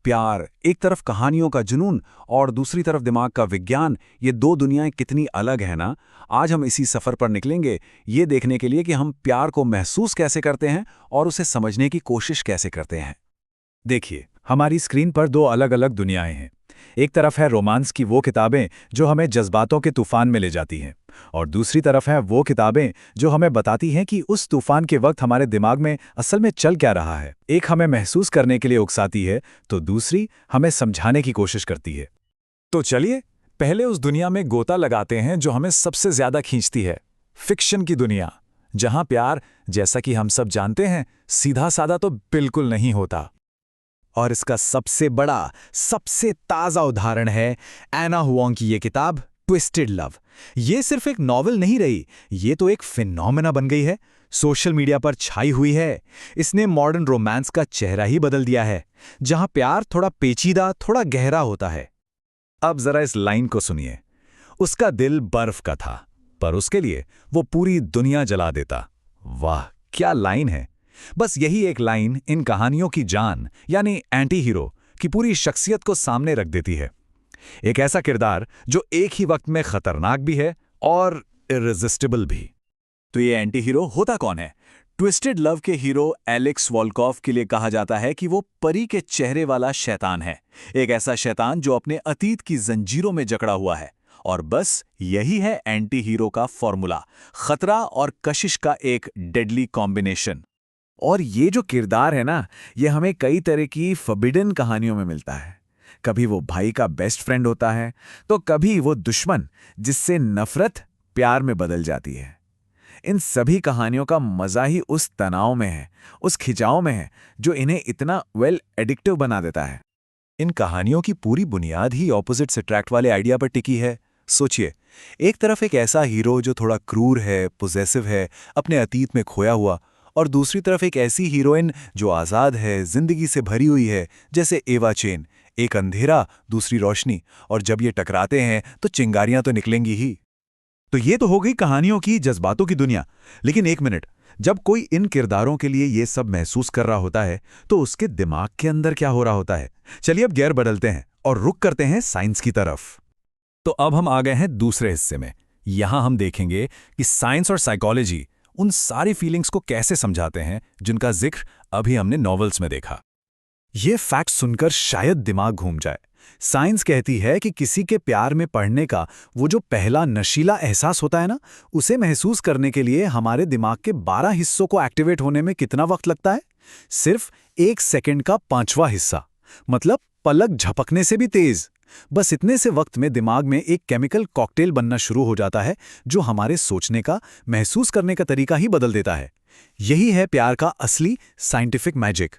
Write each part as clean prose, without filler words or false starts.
प्यार, एक तरफ कहानियों का जुनून और दूसरी तरफ दिमाग का विज्ञान, ये दो दुनियाएं कितनी अलग हैं ना। आज हम इसी सफर पर निकलेंगे, ये देखने के लिए कि हम प्यार को महसूस कैसे करते हैं और उसे समझने की कोशिश कैसे करते हैं। देखिए, हमारी स्क्रीन पर दो अलग अलग दुनियाएं हैं। एक तरफ है रोमांस की वो किताबें जो हमें जज्बातों के तूफान में ले जाती हैं, और दूसरी तरफ है वो किताबें जो हमें बताती हैं कि उस तूफान के वक्त हमारे दिमाग में असल में चल क्या रहा है। एक हमें महसूस करने के लिए उकसाती है, तो दूसरी हमें समझाने की कोशिश करती है। तो चलिए पहले उस दुनिया में गोता लगाते हैं जो हमें सबसे ज्यादा खींचती है, फिक्शन की दुनिया, जहां प्यार, जैसा कि हम सब जानते हैं, सीधा साधा तो बिल्कुल नहीं होता। और इसका सबसे बड़ा, सबसे ताज़ा उदाहरण है एना हुआंग की ये किताब ट्विस्टेड लव। ये सिर्फ एक नॉवल नहीं रही, ये तो एक फिनोमेना बन गई है, सोशल मीडिया पर छाई हुई है। इसने मॉडर्न रोमांस का चेहरा ही बदल दिया है, जहां प्यार थोड़ा पेचीदा, थोड़ा गहरा होता है। अब जरा इस लाइन को सुनिए। उसका दिल बर्फ का था, पर उसके लिए वो पूरी दुनिया जला देता। वाह, क्या लाइन है! बस यही एक लाइन इन कहानियों की जान, यानी एंटी हीरो की पूरी शख्सियत को सामने रख देती है। एक ऐसा किरदार जो एक ही वक्त में खतरनाक भी है और इररेसिस्टिबल भी। तो ये एंटी हीरो होता कौन है? ट्विस्टेड लव के हीरो एलेक्स वॉल्कॉफ के लिए कहा जाता है कि वो परी के चेहरे वाला शैतान है, एक ऐसा शैतान जो अपने अतीत की जंजीरों में जकड़ा हुआ है। और बस यही है एंटी हीरो का फॉर्मूला, खतरा और कशिश का एक डेडली कॉम्बिनेशन। और ये जो किरदार है ना, ये हमें कई तरह की फॉरबिडन कहानियों में मिलता है। कभी वो भाई का बेस्ट फ्रेंड होता है, तो कभी वो दुश्मन जिससे नफरत प्यार में बदल जाती है। इन सभी कहानियों का मजा ही उस तनाव में है, उस खिंचाव में है, जो इन्हें इतना एडिक्टिव बना देता है। इन कहानियों की पूरी बुनियाद ही ऑपोजिट्स अट्रैक्ट वाले आइडिया पर टिकी है। सोचिए, एक तरफ एक ऐसा हीरो जो थोड़ा क्रूर है, पोजेसिव है, अपने अतीत में खोया हुआ, और दूसरी तरफ एक ऐसी हीरोइन जो आज़ाद है, जिंदगी से भरी हुई है, जैसे एवा चेन। एक अंधेरा, दूसरी रोशनी, और जब ये टकराते हैं तो चिंगारियां तो निकलेंगी ही। तो ये तो हो गई कहानियों की, जज्बातों की दुनिया। लेकिन एक मिनट, जब कोई इन किरदारों के लिए ये सब महसूस कर रहा होता है, तो उसके दिमाग के अंदर क्या हो रहा होता है? चलिए अब गियर बदलते हैं और रुक करते हैं साइंस की तरफ। तो अब हम आ गए हैं दूसरे हिस्से में। यहां हम देखेंगे कि साइंस और साइकोलॉजी उन सारी फीलिंग्स को कैसे समझाते हैं जिनका जिक्र अभी हमने नॉवेल्स में देखा। ये फैक्ट सुनकर शायद दिमाग घूम जाए। साइंस कहती है कि किसी के प्यार में पड़ने का वो जो पहला नशीला एहसास होता है ना, उसे महसूस करने के लिए हमारे दिमाग के 12 हिस्सों को एक्टिवेट होने में कितना वक्त लगता है? सिर्फ 1 सेकंड का 5वां हिस्सा, मतलब पलक झपकने से भी तेज। बस इतने से वक्त में दिमाग में एक केमिकल कॉकटेल बनना शुरू हो जाता है, जो हमारे सोचने का, महसूस करने का तरीका ही बदल देता है। यही है प्यार का असली साइंटिफिक मैजिक।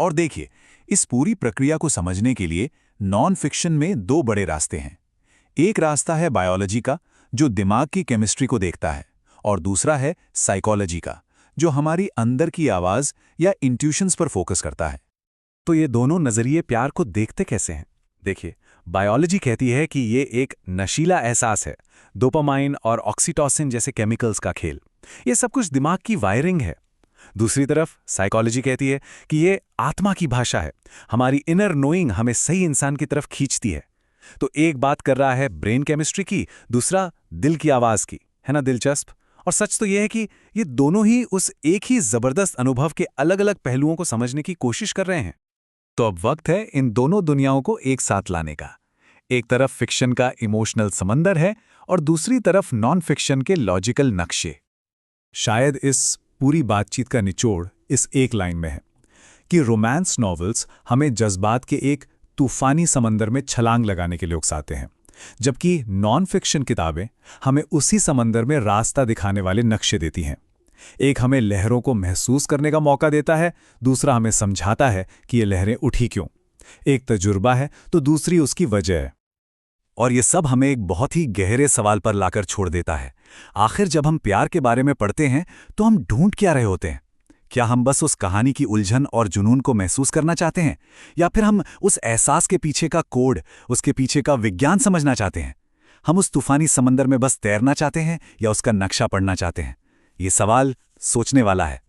और देखिए, इस पूरी प्रक्रिया को समझने के लिए नॉन फिक्शन में 2 बड़े रास्ते हैं। एक रास्ता है बायोलॉजी का, जो दिमाग की केमिस्ट्री को देखता है, और दूसरा है साइकोलॉजी का, जो हमारी अंदर की आवाज या इंट्यूशंस पर फोकस करता है। तो ये दोनों नजरिए प्यार को देखते कैसे हैं? देखिए, बायोलॉजी कहती है कि ये एक नशीला एहसास है, डोपामाइन और ऑक्सीटोसिन जैसे केमिकल्स का खेल। ये सब कुछ दिमाग की वायरिंग है। दूसरी तरफ साइकोलॉजी कहती है कि ये आत्मा की भाषा है, हमारी इनर नोइंग हमें सही इंसान की तरफ खींचती है। तो एक बात कर रहा है ब्रेन केमिस्ट्री की, दूसरा दिल की आवाज की। है ना दिलचस्प? और सच तो यह है कि ये दोनों ही उस एक ही जबरदस्त अनुभव के अलग अलग पहलुओं को समझने की कोशिश कर रहे हैं। तो अब वक्त है इन दोनों दुनियाओं को एक साथ लाने का। एक तरफ फिक्शन का इमोशनल समंदर है, और दूसरी तरफ नॉन फिक्शन के लॉजिकल नक्शे। शायद इस पूरी बातचीत का निचोड़ इस एक लाइन में है कि रोमांस नॉवेल्स हमें जज्बात के एक तूफानी समंदर में छलांग लगाने के लिए उकसाते हैं, जबकि नॉन फिक्शन किताबें हमें उसी समंदर में रास्ता दिखाने वाले नक्शे देती हैं। एक हमें लहरों को महसूस करने का मौका देता है, दूसरा हमें समझाता है कि ये लहरें उठी क्यों। एक तजुर्बा है तो दूसरी उसकी वजह है। और ये सब हमें एक बहुत ही गहरे सवाल पर लाकर छोड़ देता है। आखिर जब हम प्यार के बारे में पढ़ते हैं तो हम ढूंढ क्या रहे होते हैं? क्या हम बस उस कहानी की उलझन और जुनून को महसूस करना चाहते हैं, या फिर हम उस एहसास के पीछे का कोड, उसके पीछे का विज्ञान समझना चाहते हैं? हम उस तूफानी समंदर में बस तैरना चाहते हैं या उसका नक्शा पढ़ना चाहते हैं? ये सवाल सोचने वाला है।